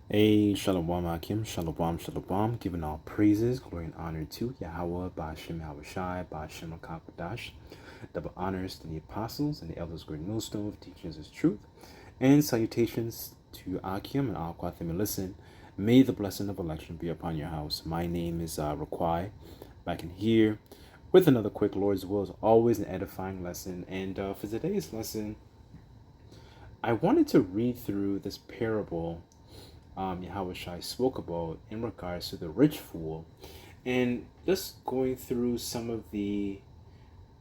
Hey, Shalom Akim, Shalom, Shalom, giving all praises, glory, and honor to Yahweh, Ba'ashem Yahushai, Ba'ashem HaKadosh, double honors to the apostles and the elders, great millstone, of teachers of truth, and salutations to Akim and all Kwathim. Listen, may the blessing of election be upon your house. My name is Raquai, back in here with another quick Lord's will, as always, an edifying lesson. And for today's lesson, I wanted to read through this parable Yahweh Shai spoke about in regards to the rich fool, and just going through some of the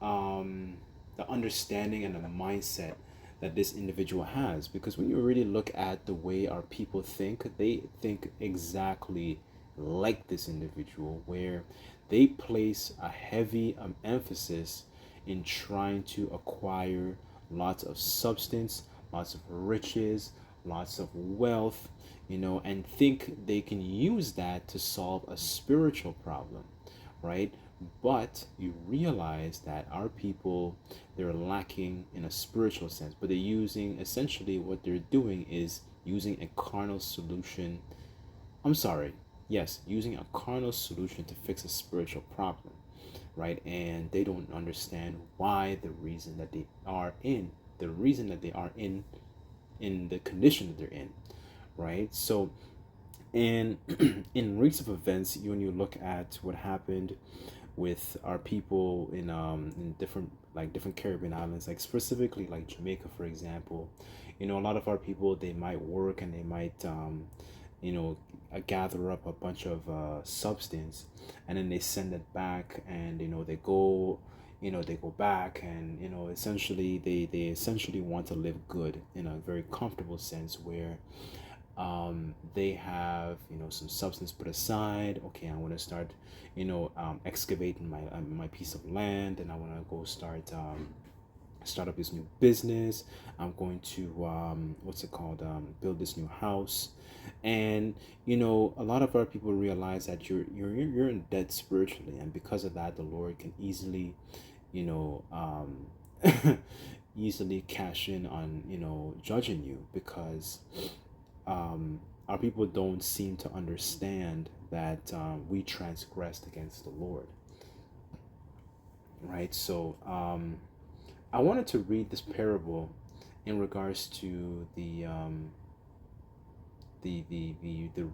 understanding and the mindset that this individual has. Because when you really look at the way our people think, they think exactly like this individual, where they place a heavy emphasis in trying to acquire lots of substance, lots of riches, lots of wealth, and think they can use that to solve a spiritual problem, right? But you realize that our people, they're lacking in a spiritual sense, but they're using, essentially what they're doing is using a carnal solution. I'm sorry, yes, using a carnal solution to fix a spiritual problem, right? And they don't understand why the reason that they are in the condition that they're in, right? So, and in recent events, when you look at what happened with our people in different Caribbean islands, like specifically like Jamaica, for example, a lot of our people, they might work and they might you know gather up a bunch of substance, and then they send it back, and they go back, and essentially they essentially want to live good in a very comfortable sense, where they have some substance put aside. Okay, I want to start excavating my piece of land, and I want to go start up this new business. I'm going to what's it called, build this new house. And a lot of our people realize that you're in debt spiritually, and because of that, the Lord can easily you know easily cash in on judging you, because our people don't seem to understand that we transgressed against the Lord, right? So I wanted to read this parable in regards to the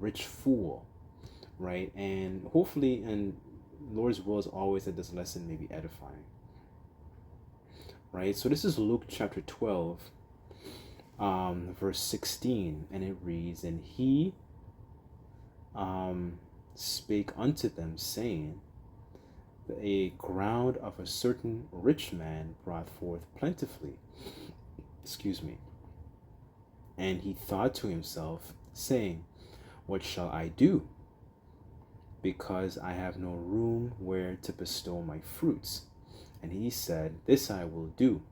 rich fool, right? And hopefully, and Lord's will is always that this lesson may be edifying, right? So this is Luke chapter 12, verse 16, and it reads, "And he spake unto them, saying, a ground of a certain rich man brought forth plentifully." Excuse me. "And he thought to himself, saying, What shall I do? Because I have no room where to bestow my fruits. And he said, This I will do.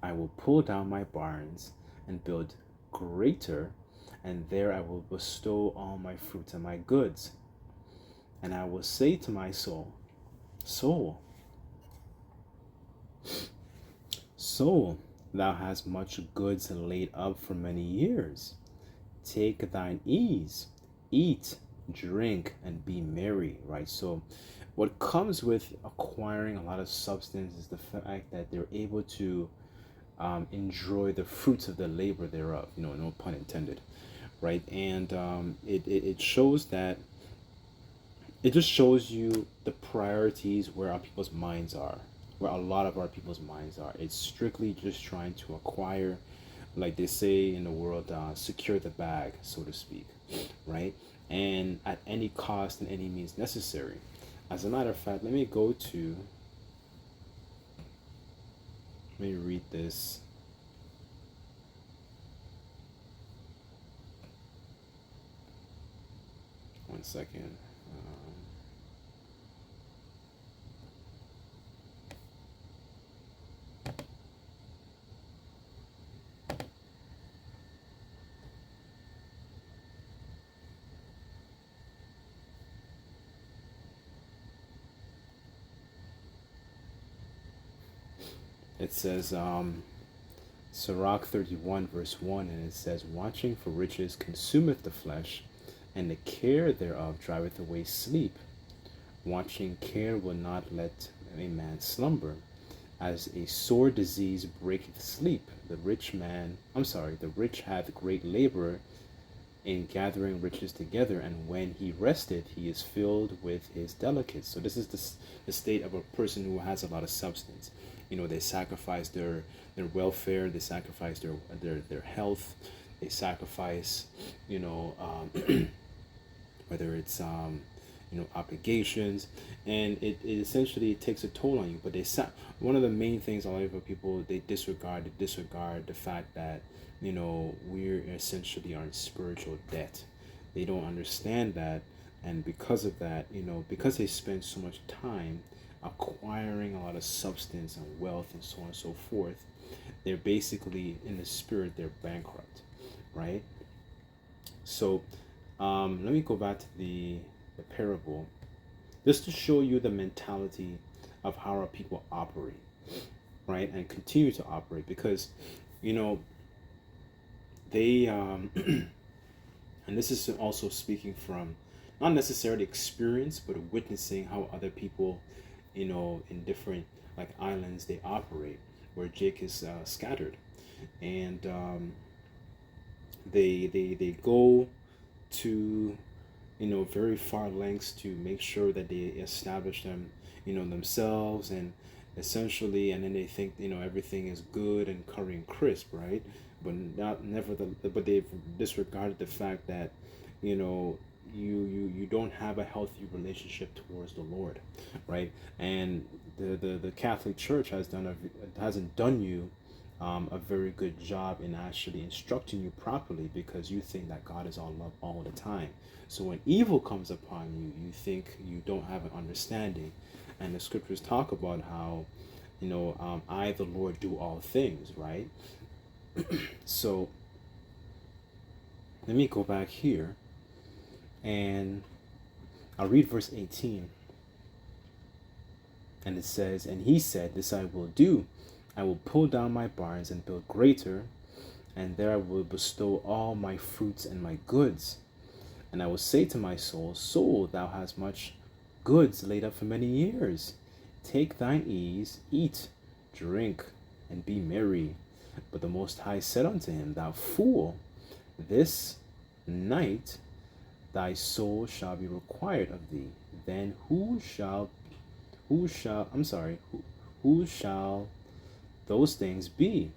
I will pull down my barns and build greater, and there I will bestow all my fruits and my goods. And I will say to my soul, Soul, thou hast much goods laid up for many years. Take thine ease, eat, drink, and be merry," right? So what comes with acquiring a lot of substance is the fact that they're able to enjoy the fruits of the labor thereof, no pun intended, right? And it shows that, it just shows you the priorities where our people's minds are, where a lot of our people's minds are. It's strictly just trying to acquire, like they say in the world, secure the bag, so to speak, right? And at any cost and any means necessary. As a matter of fact, let me read this. One second. It says, Sirach 31 verse 1, and it says, "Watching for riches consumeth the flesh, and the care thereof driveth away sleep. Watching care will not let a man slumber. As a sore disease breaketh sleep, the rich hath great labor in gathering riches together, and when he resteth, he is filled with his delicates." So this is the state of a person who has a lot of substance. They sacrifice their welfare, they sacrifice their health, they sacrifice, whether it's obligations, and it essentially takes a toll on you. But one of the main things a lot of people, they disregard the fact that we're essentially are in spiritual debt. They don't understand that, and because of that, because they spend so much time acquiring a lot of substance and wealth and so on and so forth, they're basically, in the spirit, they're bankrupt, right? So let me go back to the parable, just to show you the mentality of how our people operate, right? And continue to operate, because they and this is also speaking from not necessarily experience, but witnessing how other people in different like islands, they operate, where Jake is scattered, and they go to very far lengths to make sure that they establish themselves, and essentially, and then they think everything is good and curry and crisp, right? But they've disregarded the fact that you don't have a healthy relationship towards the Lord, right? And the Catholic Church hasn't done you a very good job in actually instructing you properly, because you think that God is all love all the time. So when evil comes upon you, you think you don't have an understanding. And the scriptures talk about how, I, the Lord, do all things, right? So let me go back here, and I'll read verse 18. And it says, "And he said, This I will do. I will pull down my barns and build greater, and there I will bestow all my fruits and my goods. And I will say to my soul, Soul, thou hast much goods laid up for many years. Take thine ease, eat, drink, and be merry. But the Most High said unto him, Thou fool, this night thy soul shall be required of thee. Then who shall those things be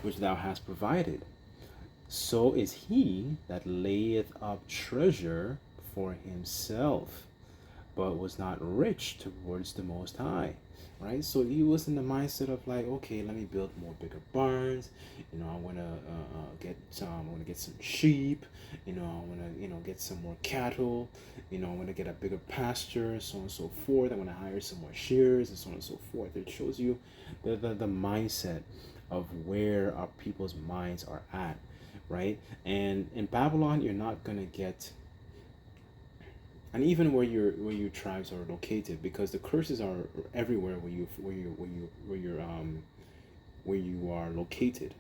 which thou hast provided? So is he that layeth up treasure for himself, but was not rich towards the Most High." Right? So he was in the mindset of like, okay, let me build more bigger barns. I want to get some sheep. I want to get some more cattle. I want to get a bigger pasture, so on and so forth. I want to hire some more shearers, and so on and so forth. It shows you the mindset of where our people's minds are at, right? And in Babylon, you're not gonna get, and even where your tribes are located, because the curses are everywhere where you are located,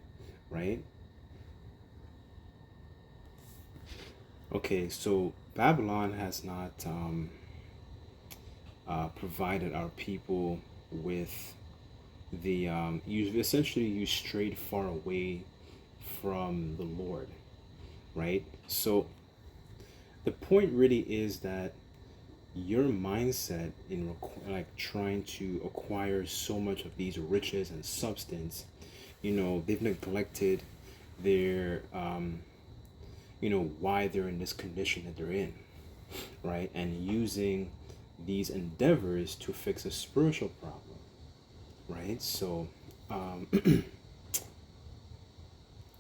right? Okay, so Babylon has not provided our people with the you strayed far away from the Lord, right? So the point really is that your mindset in like trying to acquire so much of these riches and substance, they've neglected their why they're in this condition that they're in, right? And using these endeavors to fix a spiritual problem, right? So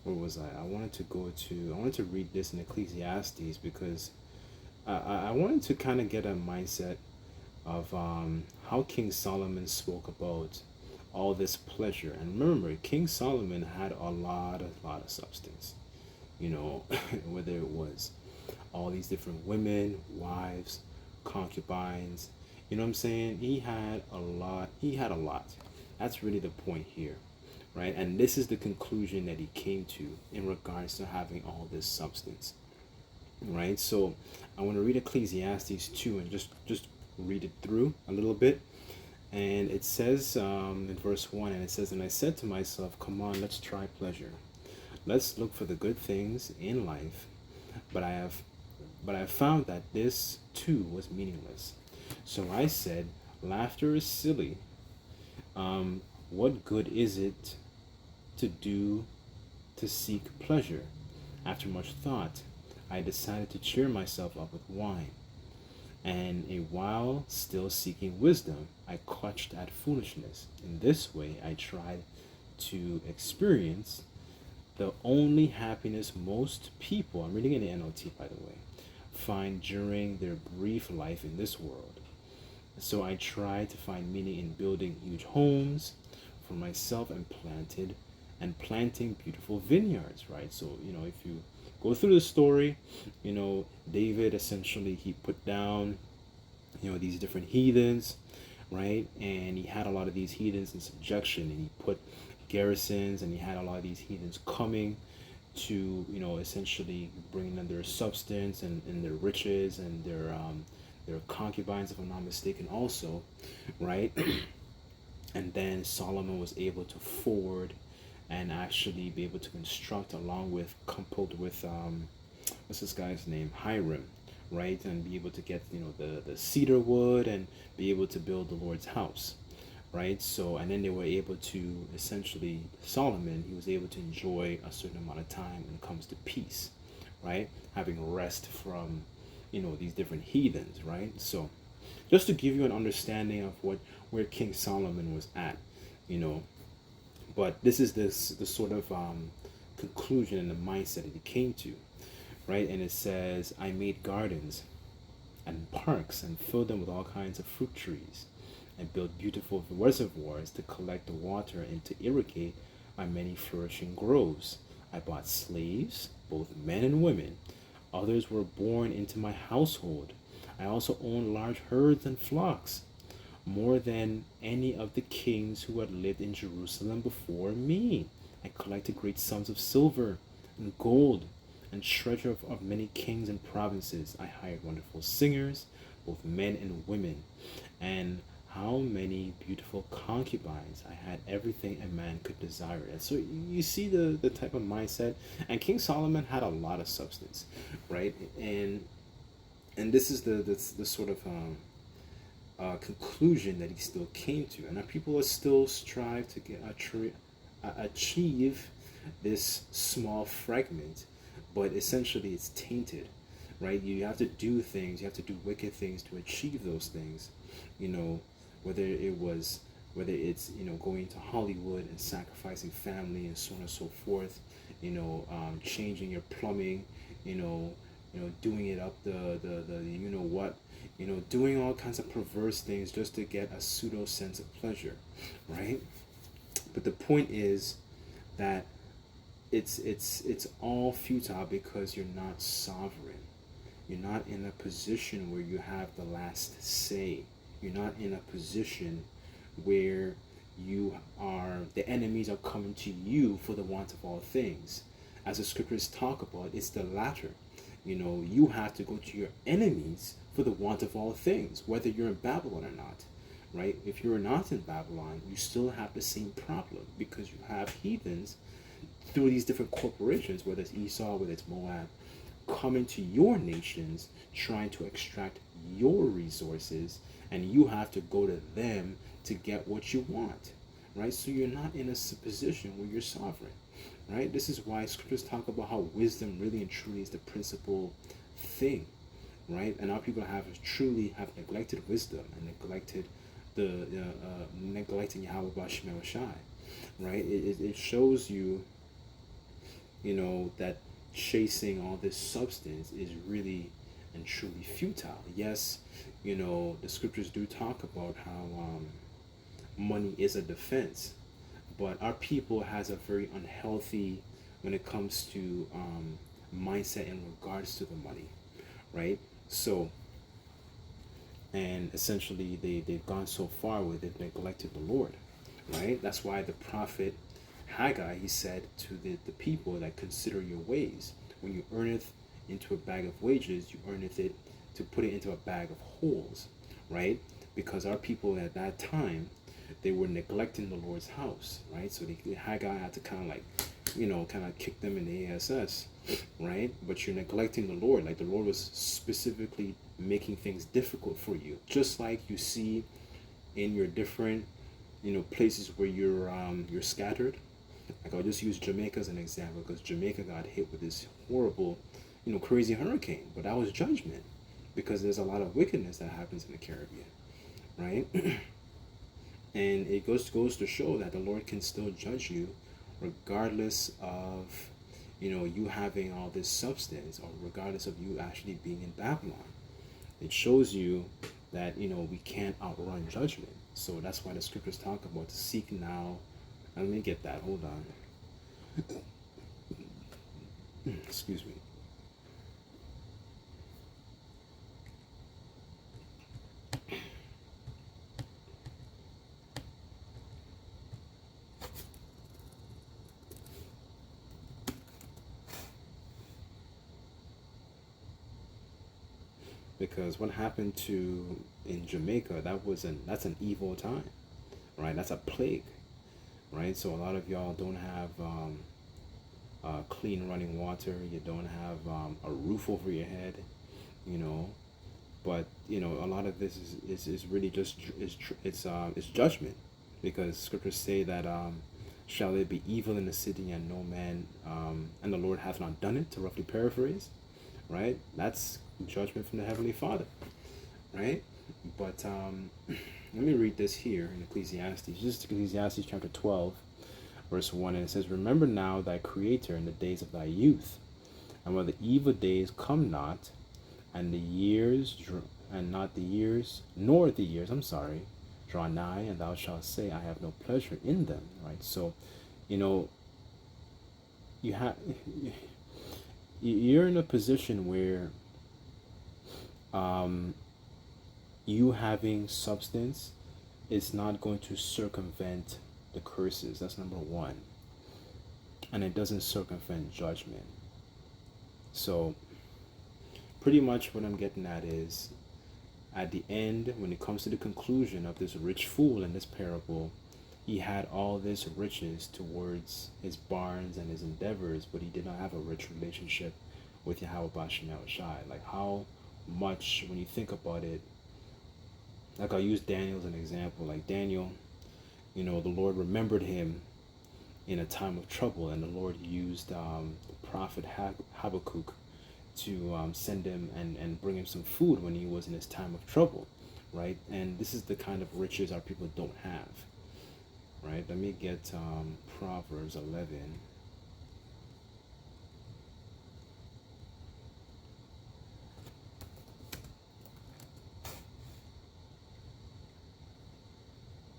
where was I wanted to read this in Ecclesiastes, because I wanted to kind of get a mindset of how King Solomon spoke about all this pleasure. And remember, King Solomon had a lot of substance, whether it was all these different women, wives, concubines, you know what I'm saying? He had a lot. That's really the point here, right? And this is the conclusion that he came to in regards to having all this substance, right? So I want to read Ecclesiastes 2 and just read it through a little bit. And it says in verse 1, and it says, "And I said to myself, come on, let's try pleasure. Let's look for the good things in life. But I have found that this too was meaningless. So I said, laughter is silly. What good is it to seek pleasure? After much thought, I decided to cheer myself up with wine. And a while still seeking wisdom, I clutched at foolishness. In this way, I tried to experience the only happiness most people, I'm reading in the NLT by the way, find during their brief life in this world. So I tried to find meaning in building huge homes for myself and planting beautiful vineyards, right? So, if you go through the story, David essentially he put down, these different heathens, right? And he had a lot of these heathens in subjection, and he put garrisons, and he had a lot of these heathens coming to, essentially bringing them their substance and their riches and their concubines, if I'm not mistaken, also, right? And then Solomon was able to forward and actually be able to construct, along with coupled with what's this guy's name, Hiram, right? And be able to get the cedar wood and be able to build the Lord's house, right? So, and then they were able to essentially, Solomon, he was able to enjoy a certain amount of time when it comes to peace, right? Having rest from these different heathens, right? So just to give you an understanding of where King Solomon was at, but this is the sort of conclusion and the mindset that he came to, right? And it says, I made gardens and parks and filled them with all kinds of fruit trees. I built beautiful reservoirs to collect the water and to irrigate my many flourishing groves. I bought slaves, both men and women. Others were born into my household. I also owned large herds and flocks, more than any of the kings who had lived in Jerusalem before me. I collected great sums of silver and gold and treasure of many kings and provinces. I hired wonderful singers, both men and women, and how many beautiful concubines. I had everything a man could desire. And so you see the type of mindset. And King Solomon had a lot of substance, right? And this is the sort of conclusion that he still came to. And our people are still strive to achieve this small fragment, but essentially it's tainted, right? You have to do things, you have to do wicked things to achieve those things, whether it's going to Hollywood and sacrificing family and so on and so forth, changing your plumbing, doing it up the what, doing all kinds of perverse things just to get a pseudo sense of pleasure, right? But the point is that it's all futile because you're not sovereign. You're not in a position where you have the last say. You're not in a position where the enemies are coming to you for the want of all things. As the scriptures talk about, it's the latter. You have to go to your enemies for the want of all things, whether you're in Babylon or not, right? If you're not in Babylon, you still have the same problem because you have heathens through these different corporations, whether it's Esau, whether it's Moab, coming to your nations, trying to extract your resources, and you have to go to them to get what you want, right? So you're not in a position where you're sovereign, right? This is why scriptures talk about how wisdom really and truly is the principal thing, right? And our people have neglected wisdom and neglected neglecting Yahweh Bashim Shai, right? It shows you, that chasing all this substance is really and truly futile. Yes, the scriptures do talk about how money is a defense, but our people has a very unhealthy when it comes to mindset in regards to the money, right? So, and essentially they've gone so far where they've neglected the Lord, right? That's why the prophet Haggai, he said to the people that consider your ways. When you earneth into a bag of wages, you earneth it to put it into a bag of holes, right? Because our people at that time, they were neglecting the Lord's house, right? So Haggai had to kind of like, kind of kick them in the ass, right? But you're neglecting the Lord. Like the Lord was specifically making things difficult for you, just like you see in your different, places where you're scattered. Like I'll just use Jamaica as an example because Jamaica got hit with this horrible, crazy hurricane, but that was judgment because there's a lot of wickedness that happens in the Caribbean, right? And it goes to show that the Lord can still judge you regardless of you having all this substance or regardless of you actually being in Babylon. It shows you that we can't outrun judgment. So that's why the scriptures talk about to seek now. Let me get that. Hold on. Excuse me. Because what happened to in Jamaica, that's an evil time, right? That's a plague, right? So a lot of y'all don't have clean running water. You don't have a roof over your head, you know. But a lot of this is really just it's judgment, because scriptures say that shall there be evil in the city and no man and the Lord hath not done it, to roughly paraphrase, right? That's judgment from the Heavenly Father, right? But let me read this here in Ecclesiastes. Just Ecclesiastes chapter 12, verse 1, and it says, remember now thy Creator in the days of thy youth, and when the evil days come not, and the years nor the years, draw nigh, and thou shalt say, I have no pleasure in them, right? So, you have you're in a position where you having substance is not going to circumvent the curses. That's number one. And it doesn't circumvent judgment. So pretty much what I'm getting at is, at the end, when it comes to the conclusion of this rich fool in this parable, he had all this riches towards his barns and his endeavors, but he did not have a rich relationship with Yahweh Bashem Yahushai. Like how much, when you think about it, like I'll use Daniel as an example. Like Daniel, the Lord remembered him in a time of trouble, and the Lord used the prophet Habakkuk to send him and bring him some food when he was in his time of trouble, right? And this is the kind of riches our people don't have, right? Let me get Proverbs 11.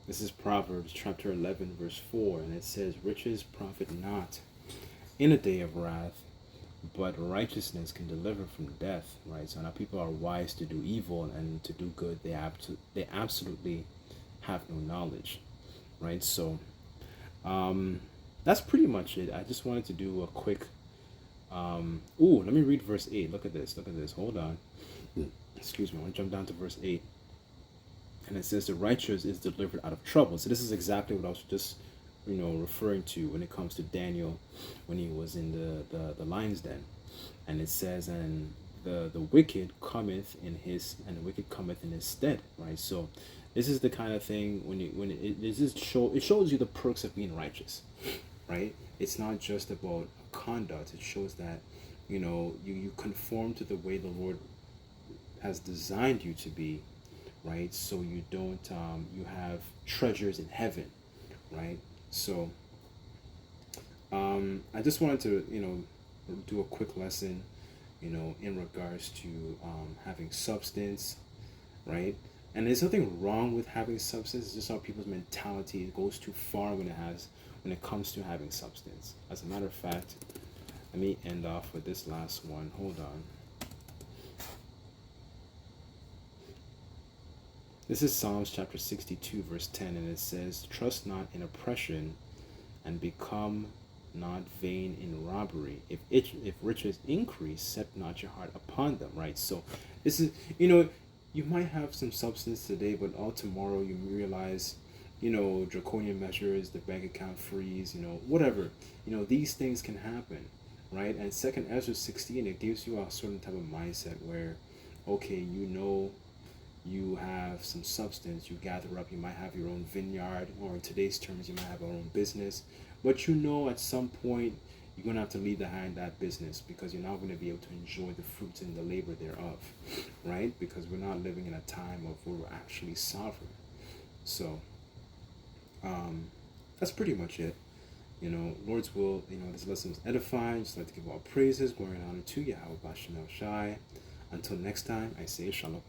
This is Proverbs chapter 11, verse 4, and it says, riches profit not in a day of wrath, but righteousness can deliver from death, right? So now people are wise to do evil and to do good. They absolutely have no knowledge, right? So that's pretty much it. I just wanted to do a quick let me read verse 8. Look at this. Hold on. Excuse me. I want to jump down to verse 8. And it says the righteous is delivered out of trouble. So this is exactly what I was just referring to when it comes to Daniel when he was in the lion's den. And it says, and the wicked cometh in his, and the wicked cometh in his stead, right? So this is the kind of thing it shows you the perks of being righteous, right? It's not just about conduct. It shows that you conform to the way the Lord has designed you to be, right? So you don't you have treasures in heaven, right? So I just wanted to do a quick lesson in regards to having substance, right? And there's nothing wrong with having substance. It's just how people's mentality goes too far when it comes to having substance. As a matter of fact, let me end off with this last one. Hold on. This is Psalms chapter 62, verse 10, and it says, trust not in oppression, and become not vain in robbery. If riches increase, set not your heart upon them. Right. So this is, you might have some substance today, but all tomorrow you realize, draconian measures, the bank account freeze, whatever. These things can happen, right? And second Ezra 16, it gives you a certain type of mindset where, okay, you have some substance, you gather up, you might have your own vineyard, or in today's terms, you might have your own business, but at some point you're going to have to leave behind that business because you're not going to be able to enjoy the fruits and the labor thereof, right? Because we're not living in a time of where we're actually sovereign. So that's pretty much it. Lord's will, this lesson was edifying. Just like to give all praises, glory, and honor to Yahweh Bashem El Shai. Until next time, I say Shalom.